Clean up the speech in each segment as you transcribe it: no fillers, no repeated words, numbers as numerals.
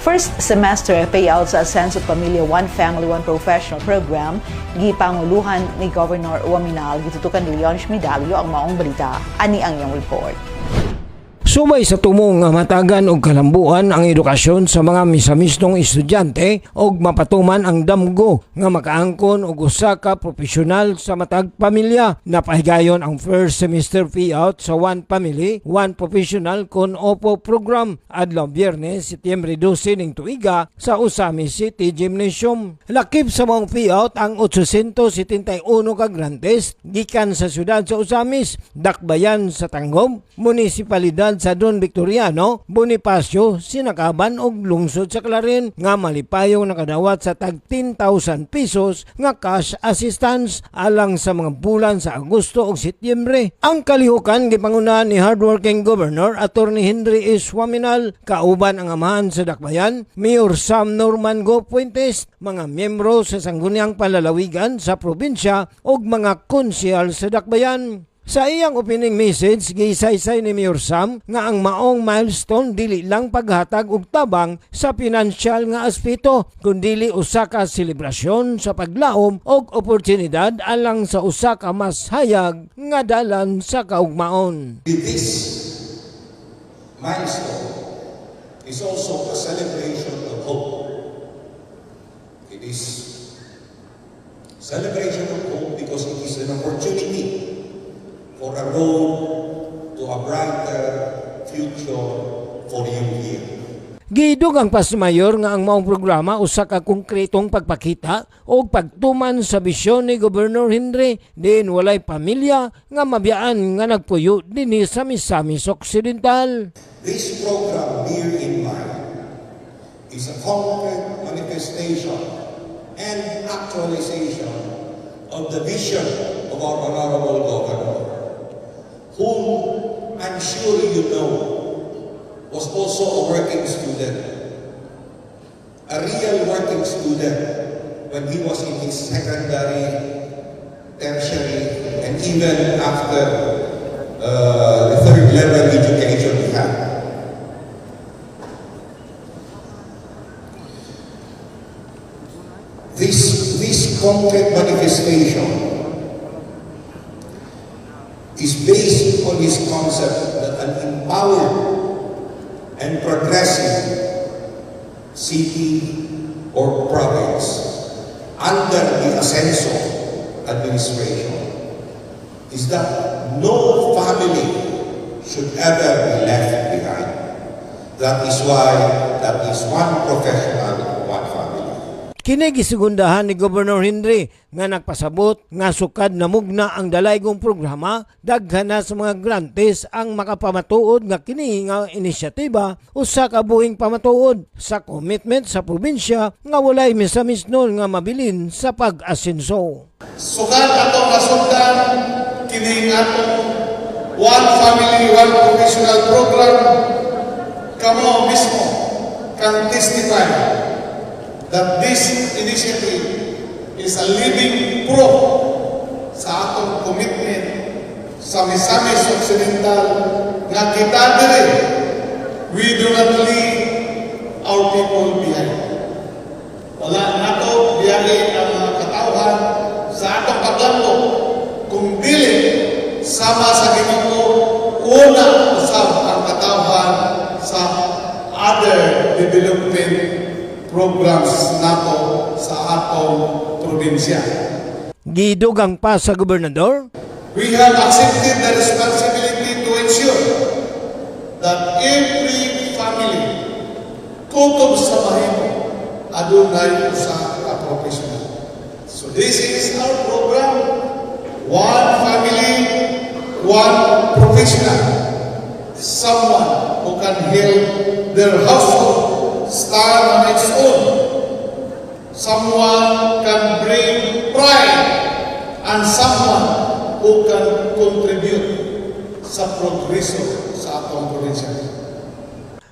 First semester payout sa Asenso Pamilya One Family One Professional Program gipanguluhan ni Governor Uaminal gitutukan ni Leon Schmidalio ang maong balita ani ang iyang report. Subay sa tumong nga matagan og kalambuan ang edukasyon sa mga misamisnong estudyante og mapatuman ang damgo nga makaangkon og usa ka profesional sa matag pamilya. Napahigayon ang first semester payout sa One Family, One Professional kon OPO program adlaw Biyernes, Setyembre 12 ning tuiga sa Usami City Gymnasium. Lakip sa maong payout ang 871 ka grantes gikan sa syudad sa Usamis, Dakbayan sa Tangom, munisipalidad sa Don Victoriano, Bonifacio, Sinakaban ug lungsod sa Clarin nga malipayong nakadawat sa tag 10,000 pesos nga cash assistance alang sa mga bulan sa Agosto ug Setyembre. Ang kalihukan gipangunahan ni hardworking Governor Attorney Henry S. Uaminal, kauban ang amahan sa Dakbayan, Mayor Sam Norman Go Puentes, mga miyembro sa sangguniang palalawigan sa probinsya ug mga konsyal sa Dakbayan. Sa iyang opening message, gisaysay ni Mayor Sam nga ang maong milestone dili lang paghatag og tabang sa pinansyal nga aspeto, kundili usa ka selebrasyon sa paglaom og oportunidad alang sa usa ka mas hayag nga dalan sa kaugmaon. This milestone is also a celebration of hope. It is celebration of hope because it is an opportunity for a road to a brighter future for you here. Giidog ang pasmayor nga ang maong programa usa ka konkretong pagpakita o pagtuman sa bisyon ni Governor Henry din walay pamilya nga mabiyaan nga nagpuyo dinhi sa Misamis Occidental. This program, Bear in Mind, is a concrete manifestation and actualization of the vision of our Honorable Governor, whom I'm sure you know was also a working student, a real working student when he was in his secondary, tertiary, and even after the third level education he had. This concrete manifestation is based on his concept that an empowered and progressive city or province under the Asenso administration is that no family should ever be left behind. That is why that is one professional, one family. Kini gisigundahan ni Governor Henry nga nagpasabot nga sukad na mugna ang dalaygong programa, daghan na sa mga grantes ang makapamatuod nga kini nga inisyatiba usa ka buhing pamatuod sa commitment sa probinsya nga walay misamisnon nga mabilin sa pag-asenso. Sukad atong nasugdan kini atong One Family One Professional Program, kamo mismo can testify that this initiative is a living proof sa atong commitment sa Misamis Occidental nga kita diri, we do not leave our people behind. Wala nato biyahe ang mga katawhan sa atong paglambo kung dili sama sa Ginoo una usab ang katawhan sa other development programs nato sa atong probinsya. Gidugang pa sa gobernador, we have accepted the responsibility to ensure that every family kutob sa mahimo adunay usa ka professional. So this is our program, One Family, One Professional. Someone who can help their household stand on its own. Someone can bring pride and someone who can contribute sa progreso sa atong probinsya.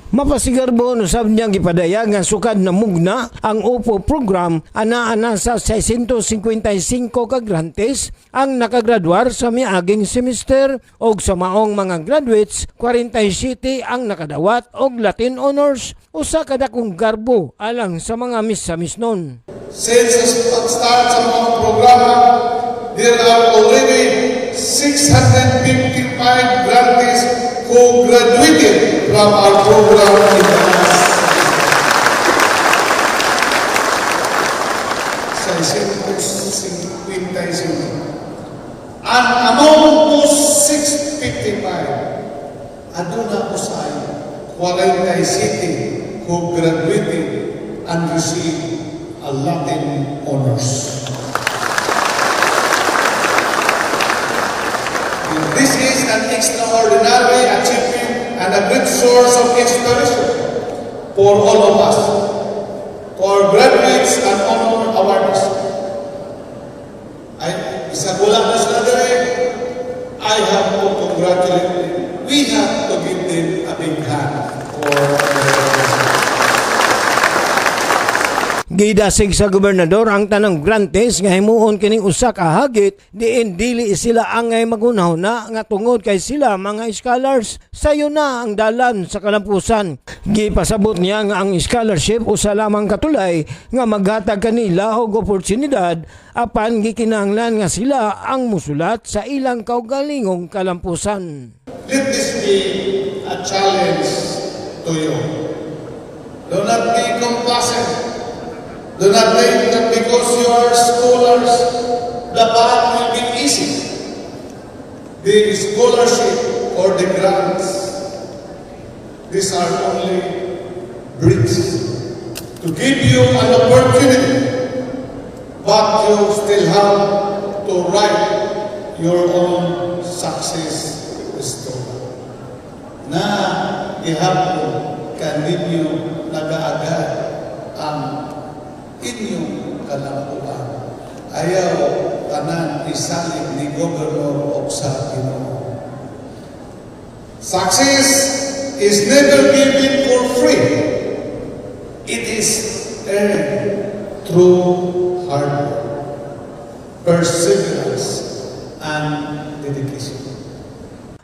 Mapasigarbo no sab niya gipadaya nga sukad na mugna ang UPO program ana sa 655 ka grantes ang nakagraduar sa miaging semester og sa maong mga graduates 47 ang nakadawat og Latin honors usa ka dakong garbo alang sa mga misamisnon. Since the pag-start sa mga programa, there are already 655 grantees who graduated from our program in the last 655. And among those 655, aduna usay 47 who graduated and received a Latin honors. This is an extraordinary achievement and a great source of inspiration for all of us, for graduates and honor awards. Isa bulan na sila dire, I have to congratulate them. We have to give them a big hand for Gidasig sa gobernador ang tanang grantes nga himuon kining usa ka hagit diin dili sila angay magunahuna nga tungod kay sila mga scholars sayo na ang dalan sa kalampusan. Gipasabot niya nga ang scholarship usa lamang katulay nga maghatag kanila og oportunidad apan gikinahanglan nga sila ang musulat sa ilang kaugalingong kalampusan. Let this be a challenge to you. Do not be complacent. Do not think that because you are scholars, the path will be easy. The scholarship or the grants, these are only bricks to give you an opportunity, but you still have to write your own success story. Na ihapon kanino nag-aagad ang inyong kalampuan. Ayaw tanan isalig ni Governor og sa Ginoo. Success is never given for free. It is earned through hard work, perseverance, and dedication.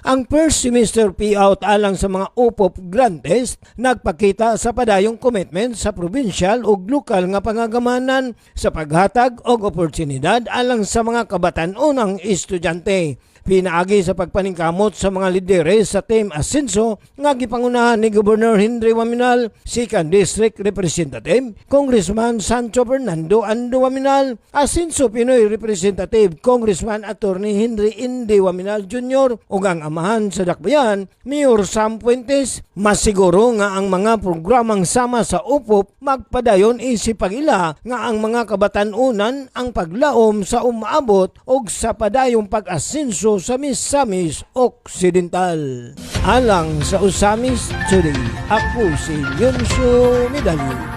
Ang first semester payout alang sa mga UPO grantes nagpakita sa padayong commitment sa provincial ug lokal nga pangagamanan sa paghatag og oportunidad alang sa mga kabatan-onang estudyante. Pinaagi sa pagpaningkamot sa mga lideres sa Team Asenso nga gipangunahan ni Governor Henry Waminal, 2nd District Representative Congressman Sancho Fernando Ando Waminal, Asenso Pinoy Representative Congressman Attorney Henry Indy Waminal Jr. ug ang amahan sa Dakbayan, Mayor Sam Puentes. Masiguro nga ang mga programang sama sa UPOP magpadayon isipag ila nga ang mga kabatan-unan ang paglaom sa umaabot og sa padayong pag-asenso sa Misamis Occidental. Alang sa Usamis Today, ako si Yunso Medalyo.